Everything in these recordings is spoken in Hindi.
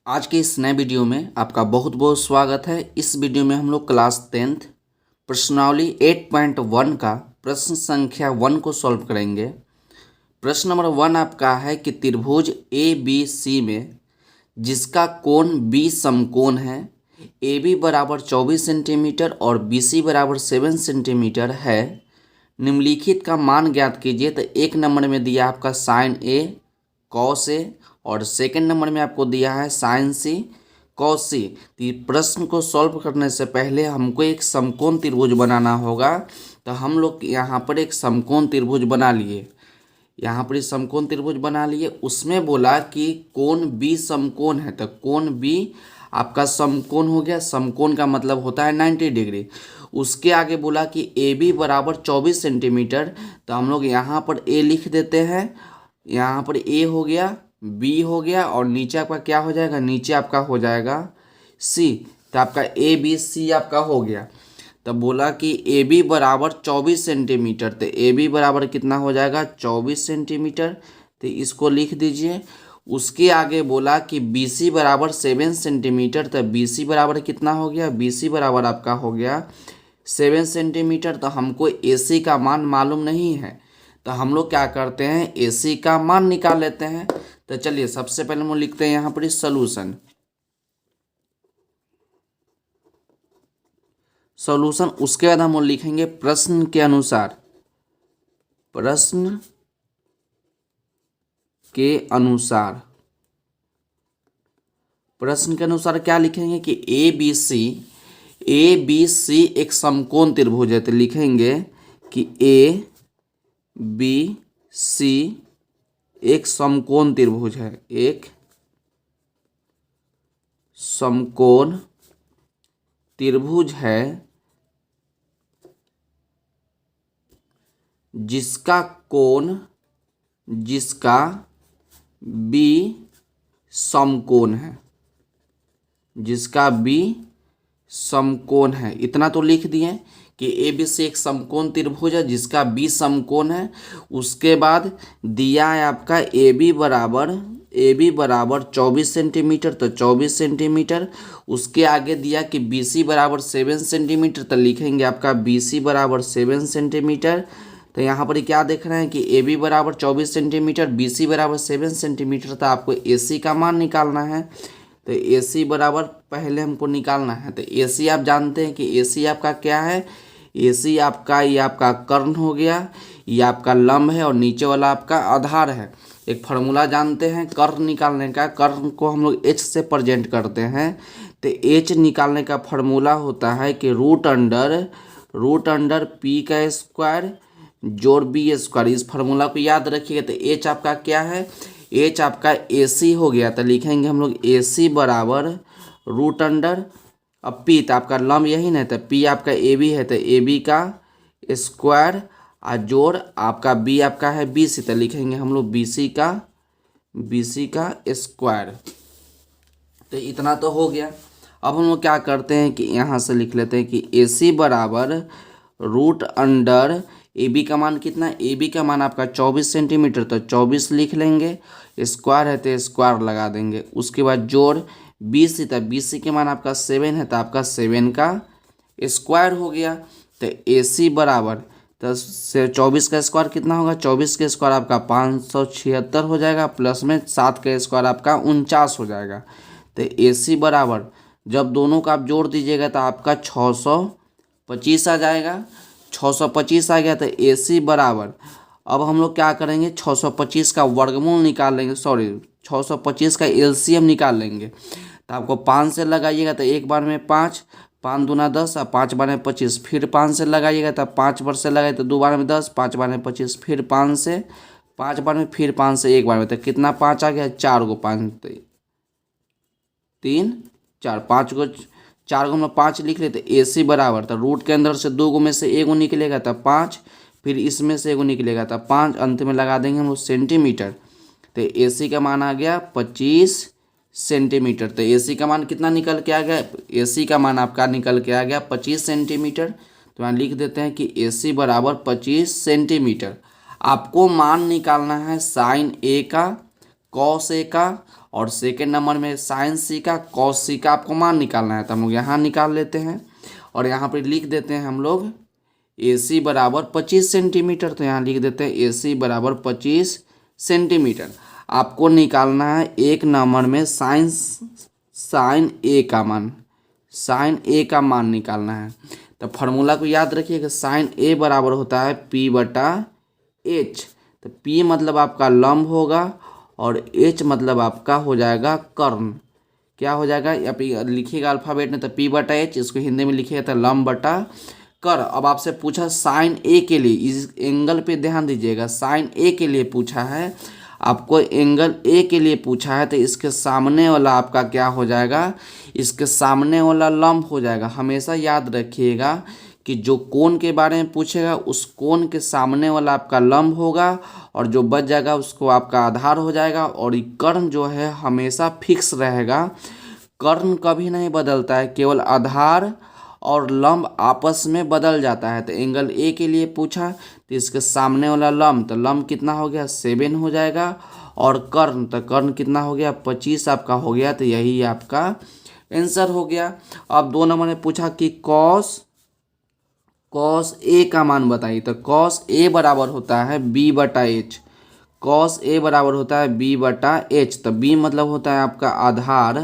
आज के इस नए वीडियो में आपका बहुत बहुत स्वागत है। इस वीडियो में हम लोग क्लास 10th प्रश्नावली 8.1 का प्रश्न संख्या 1 को सॉल्व करेंगे। प्रश्न नंबर 1 आपका है कि त्रिभुज ए बी सी में जिसका कोण बी समकोण है, ए बी बराबर 24 सेंटीमीटर और बी सी बराबर 7 सेंटीमीटर है, निम्नलिखित का मान ज्ञात कीजिए। तो एक नंबर में दिया आपका साइन ए कॉस ए और सेकंड नंबर में आपको दिया है साइन सी कॉस सी। तो प्रश्न को सॉल्व करने से पहले हमको एक समकोण त्रिभुज बनाना होगा। तो हम लोग यहाँ पर एक समकोण त्रिभुज बना लिए, यहाँ पर समकोण त्रिभुज बना लिए। उसमें बोला कि कोण बी समकोण है, तो कोण बी आपका समकोण हो गया। समकोण का मतलब होता है 90 डिग्री। उसके आगे बोला कि ए बी बराबर 24 सेंटीमीटर। तो हम लोग यहाँ पर ए लिख देते हैं, यहाँ पर ए हो गया, बी हो गया और नीचे आपका क्या हो जाएगा, नीचे आपका हो जाएगा सी। तो आपका ए बी सी आपका हो गया। तब बोला कि ए बी बराबर 24 सेंटीमीटर। तो ए बी बराबर कितना हो जाएगा, 24 सेंटीमीटर। तो इसको लिख दीजिए। उसके आगे बोला कि बी सी बराबर 7 सेंटीमीटर। तो बी सी बराबर कितना हो गया, बी सी बराबर आपका हो गया 7 सेंटीमीटर। तो हमको ए सी का मान मालूम नहीं है, तो हम लोग क्या करते हैं, ए सी का मान निकाल लेते हैं। तो चलिए सबसे पहले हम लोग लिखते हैं यहाँ पर सॉल्यूशन। सॉल्यूशन उसके बाद हम लोग लिखेंगे प्रश्न के अनुसार। प्रश्न के अनुसार, प्रश्न के अनुसार क्या लिखेंगे कि ए बी सी एक समकोण त्रिभुज है। तो लिखेंगे कि ए बी सी एक समकोण त्रिभुज है, एक समकोण त्रिभुज है जिसका कोण, जिसका बी समकोण है, जिसका बी समकोण है। इतना तो लिख दिए कि ए बी सी एक समकोण त्रिभुज है जिसका बी समकोण है। उसके बाद दिया है आपका ए बी बराबर 24 सेंटीमीटर। तो 24 सेंटीमीटर। उसके आगे दिया कि बी सी बराबर 7 सेंटीमीटर। तो लिखेंगे आपका बी सी बराबर 7 सेंटीमीटर। तो यहाँ पर क्या देख रहे हैं कि ए बी बराबर 24 सेंटीमीटर, बी सी बराबर 7 सेंटीमीटर। तो आपको ए सी का मान निकालना है। तो ए सी बराबर पहले हमको निकालना है। तो ए सी आप जानते हैं कि ए सी आपका क्या है, ए सी आपका ये आपका कर्ण हो गया, ये आपका लंब है और नीचे वाला आपका आधार है। एक फार्मूला जानते हैं कर्ण निकालने का, कर्ण को हम लोग एच से प्रेजेंट करते हैं। तो एच निकालने का फार्मूला होता है कि रूट अंडर पी का स्क्वायर जोड़ बी स्क्वायर। इस फार्मूला को याद रखिएगा। तो एच आपका क्या है, एच आपका ए सी हो गया। तो लिखेंगे हम लोग ए सी बराबर रूट अंडर, अब पी तो आपका लंब यही ना, तो पी आपका ए बी है, तो ए बी का स्क्वायर और जोड़ आपका बी आपका है बी सी। तो लिखेंगे हम लोग बी सी का स्क्वायर। तो इतना तो हो गया। अब हम लोग क्या करते हैं कि यहाँ से लिख लेते हैं कि ए सी बराबर रूट अंडर ए बी का मान कितना, ए बी का मान आपका 24 सेंटीमीटर। तो 24 लिख लेंगे, स्क्वायर है तो स्क्वायर लगा देंगे। उसके बाद जोड़ बी सी, तो बी सी के मान आपका 7 है, तो आपका 7 का स्क्वायर हो गया। तो ए सी बराबर, तो 24 का स्क्वायर कितना होगा, 24 का स्क्वायर आपका 576 हो जाएगा, प्लस में 7 का स्क्वायर आपका 49 हो जाएगा। तो ए सी बराबर जब दोनों का आप जोड़ दीजिएगा तो आपका 625 आ जाएगा। 625 आ गया। तो ए सी बराबर, अब हम लोग क्या करेंगे, 625 का वर्गमूल निकाल लेंगे, 625 का एलसीएम निकाल लेंगे। तो आपको 5 से लगाइएगा तो एक बार में 5, 5 दूना 10 और 5 बार में 25। फिर 5 से लगाइएगा तो 5 बार से लगाए तो 2 बार में 10, 5 बार में 25, फिर 5 से 5 बार में, फिर 5 से एक बार में। तो कितना 5 आ गया, 4 को 5 3 4, 5 को 4 में 5 लिख लेते। ए सी बराबर, तो रूट के अंदर से 2 में से 1 निकलेगा तो 5, फिर इसमें से 1 निकलेगा तो 5, अंत में लगा देंगे हम लोग सेंटीमीटर। तो ए सी का मान आ गया 25 सेंटीमीटर। तो ए सी का मान कितना निकल के आ गया, ए सी का मान आपका निकल के आ गया 25 सेंटीमीटर। तो यहाँ लिख देते हैं कि ए सी बराबर 25 सेंटीमीटर। आपको मान निकालना है साइन ए का, कॉस ए का और सेकेंड नंबर में साइन सी का कॉस सी का आपको मान निकालना है, तो हम लोग यहाँ निकाल लेते हैं और यहाँ पर लिख देते हैं हम लोग ए सी बराबर 25 सेंटीमीटर। तो यहाँ लिख देते हैं ए सी बराबर 25 सेंटीमीटर। आपको निकालना है एक नंबर में साइन ए का मान, साइन ए का मान निकालना है। तो फार्मूला को याद रखिएगा, साइन ए बराबर होता है पी बटा एच। तो पी मतलब आपका लंब होगा और एच मतलब आपका हो जाएगा कर्ण। क्या हो जाएगा, या लिखिएगा अल्फ़ाबेट में, तो पी बटा एच, इसको हिंदी में लिखिएगा तो लंब बटा कर। अब आपसे पूछा साइन ए के लिए, इस एंगल पे ध्यान दीजिएगा, साइन ए के लिए पूछा है आपको, एंगल ए के लिए पूछा है, तो इसके सामने वाला आपका क्या हो जाएगा, इसके सामने वाला लंब हो जाएगा। हमेशा याद रखिएगा कि जो कोण के बारे में पूछेगा उस कोण के सामने वाला आपका लंब होगा और जो बच जाएगा उसको आपका आधार हो जाएगा। और ये कर्ण जो है हमेशा फिक्स रहेगा, कर्ण कभी नहीं बदलता है, केवल आधार और लंब आपस में बदल जाता है। तो एंगल ए के लिए पूछा तो इसके सामने वाला लंब, तो लंब कितना हो गया 7 हो जाएगा, और कर्ण, तो कर्ण कितना हो गया 25 आपका हो गया। तो यही आपका आंसर हो गया। अब 2 नंबर में पूछा कि कॉस ए का मान बताइए। तो कॉस ए बराबर होता है बी बटा एच, कॉस ए बराबर होता है बी बटा एच। तो बी मतलब होता है आपका आधार,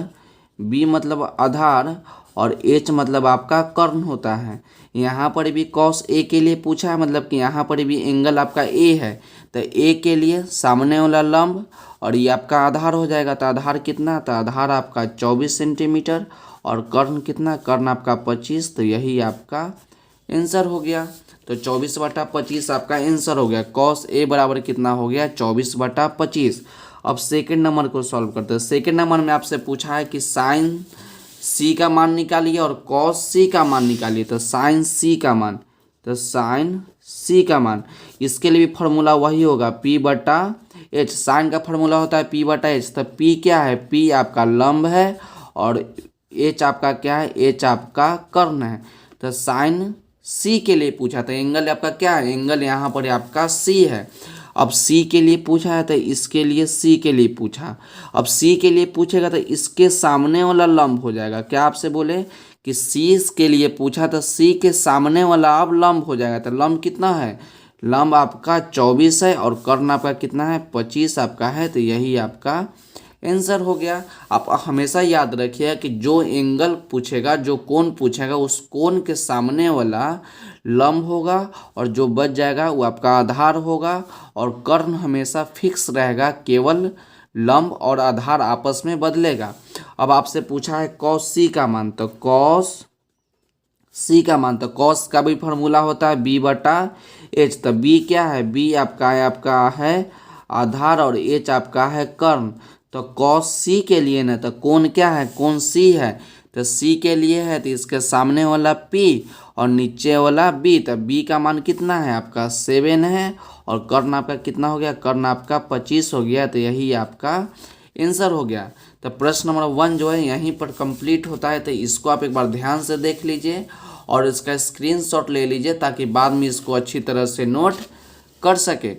बी मतलब आधार और एच मतलब आपका कर्ण होता है। यहाँ पर भी कॉस ए के लिए पूछा है, मतलब कि यहाँ पर भी एंगल आपका ए है, तो ए के लिए सामने वाला लंब और ये आपका आधार हो जाएगा। तो आधार कितना, तो आधार आपका 24 सेंटीमीटर और कर्ण कितना, कर्ण आपका 25। तो यही आपका आंसर हो गया। तो 24/25 आपका आंसर हो गया। कॉस ए बराबर कितना हो गया 24/25। अब सेकंड नंबर को सॉल्व करते हैं। सेकंड नंबर में आपसे पूछा है कि साइन सी का मान निकालिए और कॉस सी का मान निकालिए। तो साइन सी का मान, तो साइन सी का मान, इसके लिए भी फार्मूला वही होगा पी बटा एच। साइन का फार्मूला होता है पी बटा एच। तो पी क्या है, पी आपका लंब है और एच आपका क्या है, एच आपका कर्ण है। तो साइन सी के लिए पूछा था, एंगल आपका क्या है, एंगल यहाँ पर आपका सी है। अब सी के लिए पूछा है तो इसके लिए सी के लिए पूछा। अब सी के लिए पूछेगा तो इसके सामने वाला लंब हो जाएगा। क्या आपसे बोले कि सी के लिए पूछा तो सी के सामने वाला अब लंब हो जाएगा। तो लंब कितना है, लंब आपका 24 है और कर्ण आपका कितना है 25 आपका है। तो यही आपका आंसर हो गया। आप हमेशा याद रखिएगा कि जो एंगल पूछेगा, जो कोण पूछेगा, उस कोण के सामने वाला लंब होगा और जो बच जाएगा वो आपका आधार होगा। और कर्ण हमेशा फिक्स रहेगा, केवल लंब और आधार आपस में बदलेगा। अब आपसे पूछा है कॉस सी का मान। तो कॉस सी का मान, तो कॉस का भी फार्मूला होता है बी बटा एच। तो बी क्या है, बी आपका है आधार और एच आपका है कर्ण। तो कॉस सी के लिए ना, तो कोण क्या है, कोण सी है। तो सी के लिए है तो इसके सामने वाला पी और नीचे वाला बी। तो बी का मान कितना है आपका 7 है और कर्ण आपका कितना हो गया, कर्ण आपका 25 हो गया। तो यही आपका आंसर हो गया। तो प्रश्न नंबर 1 जो है यहीं पर कंप्लीट होता है। तो इसको आप एक बार ध्यान से देख लीजिए और इसका स्क्रीनशॉट ले लीजिए ताकि बाद में इसको अच्छी तरह से नोट कर सके।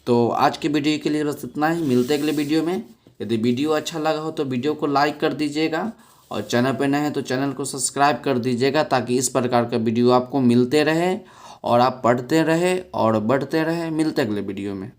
तो आज की वीडियो के लिए बस इतना ही, मिलते अगले वीडियो में। यदि वीडियो अच्छा लगा हो तो वीडियो को लाइक कर दीजिएगा और चैनल पर नए हैं तो चैनल को सब्सक्राइब कर दीजिएगा ताकि इस प्रकार का वीडियो आपको मिलते रहे और आप पढ़ते रहे और बढ़ते रहे। मिलते अगले वीडियो में।